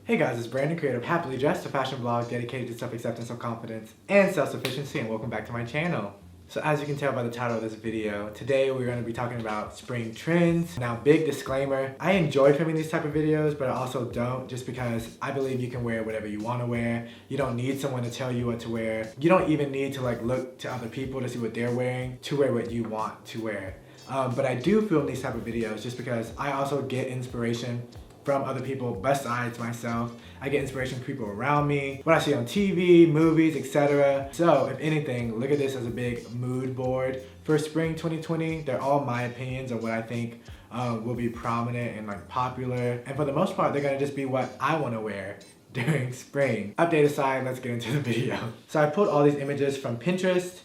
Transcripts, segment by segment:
Hey guys, it's Brandon, creator of Happily Dressed, a fashion blog dedicated to self-acceptance, self-confidence, and self-sufficiency, and welcome back to my channel. So as you can tell by the title of this video, today we're going to be talking about spring trends. Now, big disclaimer, I enjoy filming these type of videos, but I also don't, just because I believe you can wear whatever you want to wear. You don't need someone to tell you what to wear. You don't even need to look to other people to see what they're wearing to wear what you want to wear. But I do film these type of videos just because I also get inspiration from other people besides myself. I get inspiration from people around me, what I see on TV, movies, etc. So if anything, look at this as a big mood board for spring 2020. They're all my opinions on what I think will be prominent and popular. And for the most part, they're gonna just be what I wanna wear during spring. Update aside, let's get into the video. So I pulled all these images from Pinterest.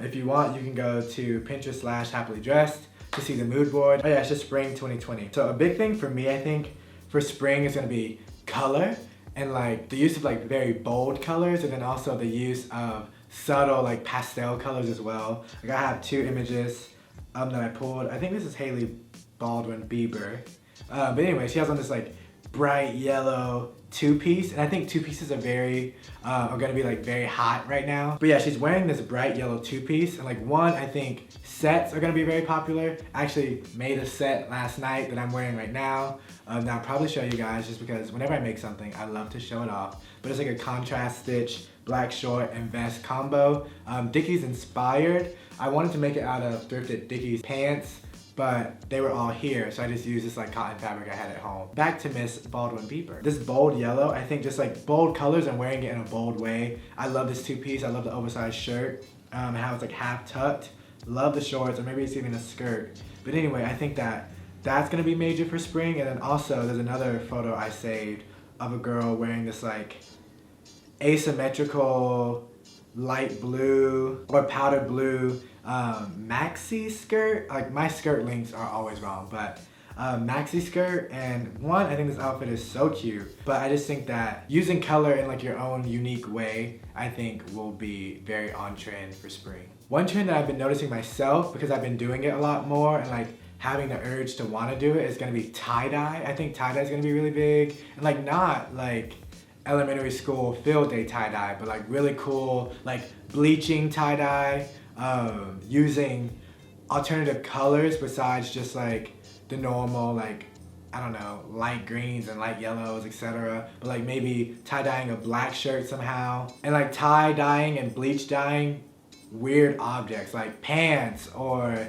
If you want, you can go to Pinterest/happilydressed to see the mood board. Oh yeah, it's just spring 2020. So a big thing for me, I think, for spring is gonna be color and the use of very bold colors, and then also the use of subtle pastel colors as well. I have two images that I pulled. I think this is Hailey Baldwin Bieber. But anyway, she has on this bright yellow two-piece, and I think two-pieces are gonna be very hot right now. But yeah, she's wearing this bright yellow two-piece, and I think sets are gonna be very popular. I actually made a set last night that I'm wearing right now. That I'll probably show you guys, just because whenever I make something, I love to show it off. But it's a contrast stitch, black short and vest combo. Dickies inspired. I wanted to make it out of thrifted Dickies pants, but they were all here, so I just used this cotton fabric I had at home. Back to Miss Baldwin Bieber. This bold yellow, I think just bold colors and wearing it in a bold way. I love this two-piece. I love the oversized shirt, how it's half tucked. Love the shorts, or maybe it's even a skirt. But anyway, I think that's gonna be major for spring. And then also there's another photo I saved of a girl wearing this asymmetrical light blue or powder blue maxi skirt. My skirt links are always wrong, but maxi skirt. And one, I think this outfit is so cute, but I just think that using color in your own unique way, I think will be very on trend for spring. One trend that I've been noticing myself, because I've been doing it a lot more and having the urge to want to do it, is gonna be tie-dye. I think tie-dye is gonna be really big, and not elementary school field day tie-dye, but really cool bleaching tie-dye, using alternative colors besides just the normal I don't know, light greens and light yellows, etc. But maybe tie-dyeing a black shirt somehow, and tie-dyeing and bleach dyeing weird objects like pants or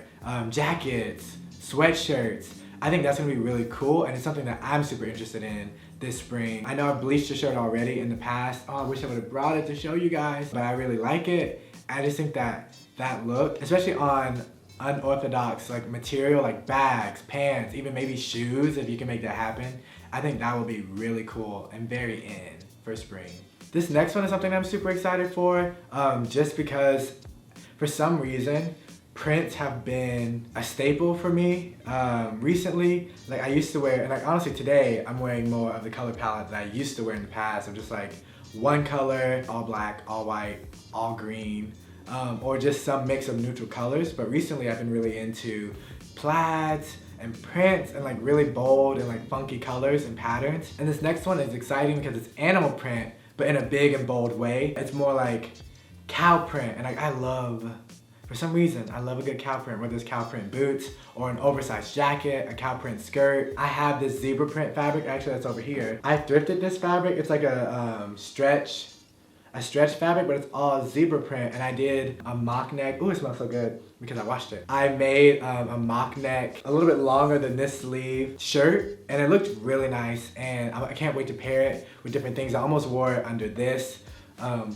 jackets, sweatshirts. I think that's gonna be really cool, and it's something that I'm super interested in this spring. I know I've bleached a shirt already in the past. Oh, I wish I would have brought it to show you guys, but I really like it. I just think that look, especially on unorthodox material like bags, pants, even maybe shoes, if you can make that happen, I think that will be really cool and very in for spring. This next one is something I'm super excited for, just because for some reason prints have been a staple for me recently. I used to wear, and honestly today I'm wearing more of the color palette that I used to wear in the past, of just one color, all black, all white, all green, or just some mix of neutral colors. But recently I've been really into plaids and prints and really bold and funky colors and patterns. And this next one is exciting because it's animal print, but in a big and bold way. It's more cow print, and I love, for some reason, I love a good cow print, whether it's cow print boots or an oversized jacket, a cow print skirt. I have this zebra print fabric, actually that's over here. I thrifted this fabric. It's a stretch fabric, but it's all zebra print, and I did a mock neck. Ooh, it smells so good because I washed it. I made a mock neck, a little bit longer than this sleeve shirt, and it looked really nice, and I can't wait to pair it with different things. I almost wore it under this,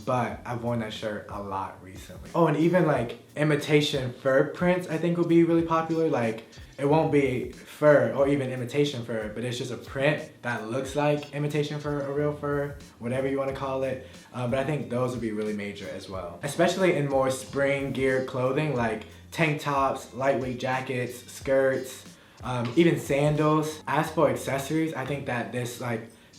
but I've worn that shirt a lot recently. Oh, and even imitation fur prints I think will be really popular. It won't be fur or even imitation fur, but it's just a print that looks like imitation fur or real fur, whatever you want to call it. But I think those would be really major as well, especially in more spring geared clothing like tank tops, lightweight jackets, skirts, even sandals. As for accessories, I think that this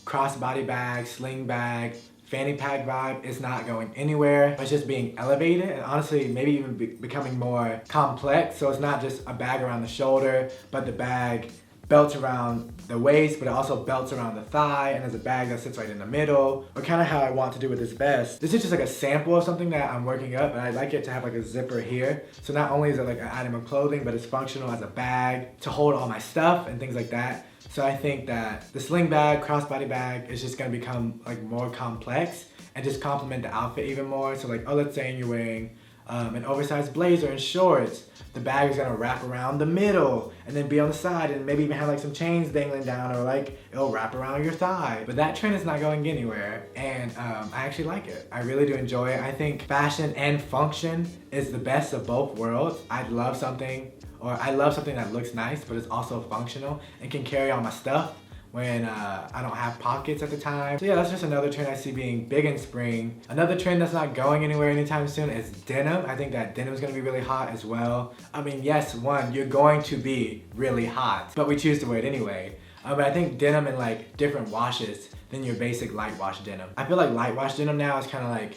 crossbody bag, sling bag, fanny pack vibe is not going anywhere. It's just being elevated, and honestly maybe even becoming more complex. So it's not just a bag around the shoulder, but the bag belts around the waist, but it also belts around the thigh, and there's a bag that sits right in the middle, or kind of how I want to do with this vest. This is just like a sample of something that I'm working up, and I'd like it to have like a zipper here. So not only is it like an item of clothing, but it's functional as a bag to hold all my stuff and things like that. So I think that the sling bag, crossbody bag is just gonna become like more complex and just complement the outfit even more. So like, oh, let's say you're wearing an oversized blazer and shorts. The bag is gonna wrap around the middle and then be on the side and maybe even have like some chains dangling down, or like it'll wrap around your thigh. But that trend is not going anywhere, and I actually like it. I really do enjoy it. I think fashion and function is the best of both worlds. I love something that looks nice but is also functional and can carry all my stuff when I don't have pockets at the time. So yeah, that's just another trend I see being big in spring. Another trend that's not going anywhere anytime soon is denim. I think that denim is gonna be really hot as well. I mean, yes, one, you're going to be really hot, but we choose to wear it anyway. But I think denim in like different washes than your basic light wash denim. I feel like light wash denim now is kind of like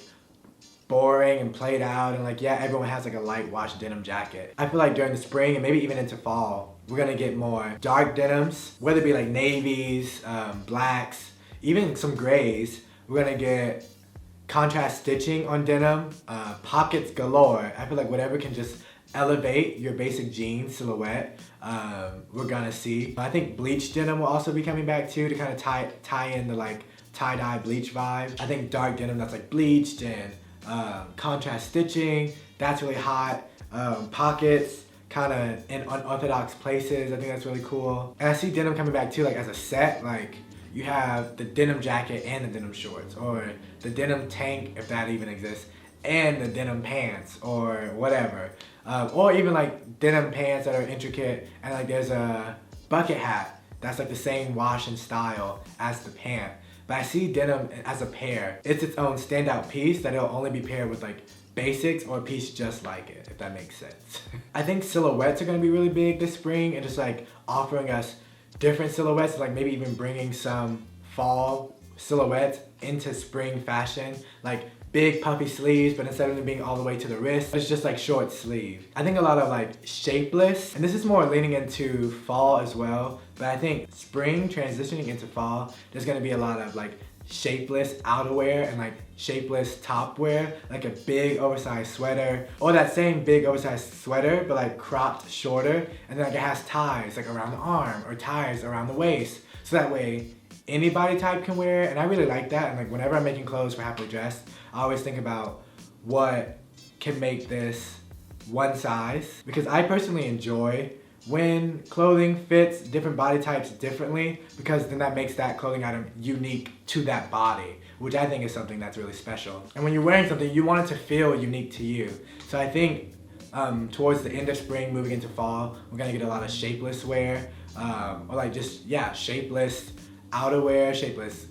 boring and played out, and like, yeah, everyone has like a light wash denim jacket. I feel like during the spring and maybe even into fall, we're gonna get more dark denims, whether it be like navies, blacks, even some grays. We're gonna get contrast stitching on denim, pockets galore. I feel like whatever can just elevate your basic jean silhouette, we're gonna see. I think bleach denim will also be coming back too, to kind of tie in the like tie-dye bleach vibe. I think dark denim that's like bleached and contrast stitching, that's really hot. Pockets kind of in unorthodox places, I think that's really cool. And I see denim coming back too, like as a set. Like you have the denim jacket and the denim shorts, or the denim tank, if that even exists, and the denim pants or whatever. Or even like denim pants that are intricate, and like there's a bucket hat that's like the same wash and style as the pant. But I see denim as a pair. It's its own standout piece that it'll only be paired with like basics or a piece just like it, if that makes sense. I think silhouettes are gonna be really big this spring, and just like offering us different silhouettes, like maybe even bringing some fall silhouettes into spring fashion, like big puffy sleeves, but instead of them being all the way to the wrist, it's just like short sleeve. I think a lot of like shapeless, and this is more leaning into fall as well, but I think spring transitioning into fall, there's gonna be a lot of like shapeless outerwear and like shapeless topwear, like a big oversized sweater, or that same big oversized sweater but like cropped shorter, and then like it has ties like around the arm or ties around the waist, so that way any body type can wear it. And I really like that. And like whenever I'm making clothes for Happily Dressed, I always think about what can make this one size, because I personally enjoy when clothing fits different body types differently, because then that makes that clothing item unique to that body, which I think is something that's really special. And when you're wearing something, you want it to feel unique to you. So I think towards the end of spring, moving into fall, we're gonna get a lot of shapeless wear, or like just, yeah, shapeless outerwear, shapeless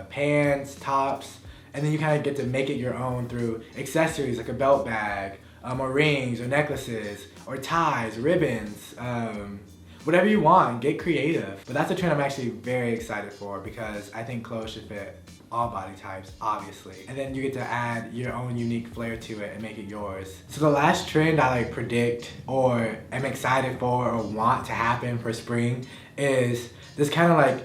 pants, tops, and then you kind of get to make it your own through accessories like a belt bag, or rings or necklaces or ties, ribbons, whatever you want, get creative. But that's a trend I'm actually very excited for, because I think clothes should fit all body types, obviously. And then you get to add your own unique flair to it and make it yours. So the last trend I like predict or am excited for or want to happen for spring is this kind of like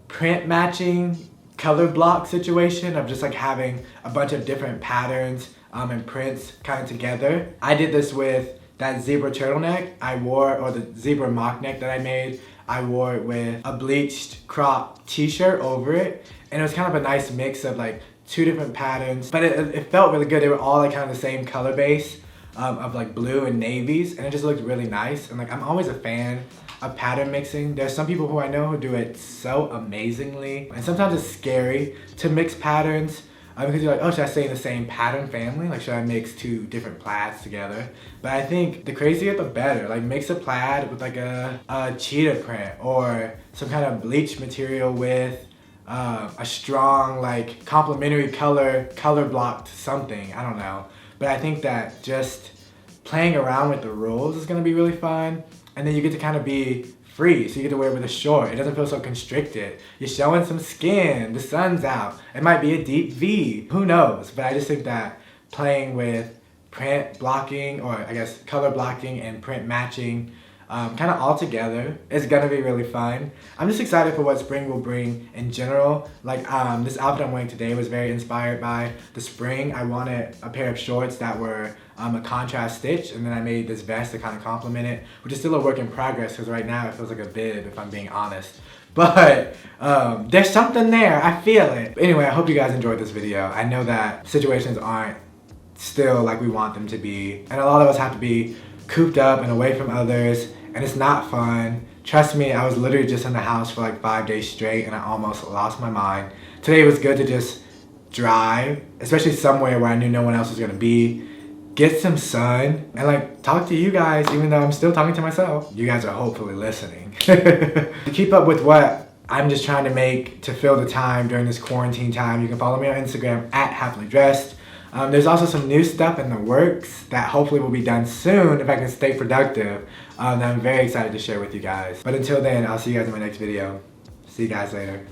print matching color block situation of just like having a bunch of different patterns and prints kind of together. I did this with that zebra turtleneck I wore, or the zebra mock neck that I made. I wore it with a bleached crop t-shirt over it, and it was kind of a nice mix of like two different patterns, but it felt really good. They were all like kind of the same color base of like blue and navies, and it just looked really nice. And like I'm always a fan of pattern mixing. There's some people who I know who do it so amazingly, and sometimes it's scary to mix patterns because you're like, oh, should I stay in the same pattern family? Like, should I mix two different plaids together? But I think the crazier the better. Like, mix a plaid with like a cheetah print, or some kind of bleach material with a strong like complementary color blocked something. I don't know. But I think that just playing around with the rules is gonna be really fun. And then you get to kind of be free, so you get to wear it with a short. It doesn't feel so constricted. You're showing some skin, the sun's out. It might be a deep V, who knows? But I just think that playing with print blocking, or I guess color blocking and print matching kind of all together. It's gonna be really fun. I'm just excited for what spring will bring in general. Like this outfit I'm wearing today was very inspired by the spring. I wanted a pair of shorts that were a contrast stitch, and then I made this vest to kind of complement it, which is still a work in progress because right now it feels like a bib if I'm being honest. But there's something there, I feel it. Anyway, I hope you guys enjoyed this video. I know that situations aren't still like we want them to be, and a lot of us have to be cooped up and away from others, and it's not fun. Trust me, I was literally just in the house for like 5 days straight and I almost lost my mind. Today it was good to just drive, especially somewhere where I knew no one else was gonna be, get some sun, and like talk to you guys even though I'm still talking to myself. You guys are hopefully listening. To keep up with what I'm just trying to make to fill the time during this quarantine time, you can follow me on Instagram at Happily Dressed. There's also some new stuff in the works that hopefully will be done soon if I can stay productive, that I'm very excited to share with you guys. But until then, I'll see you guys in my next video. See you guys later.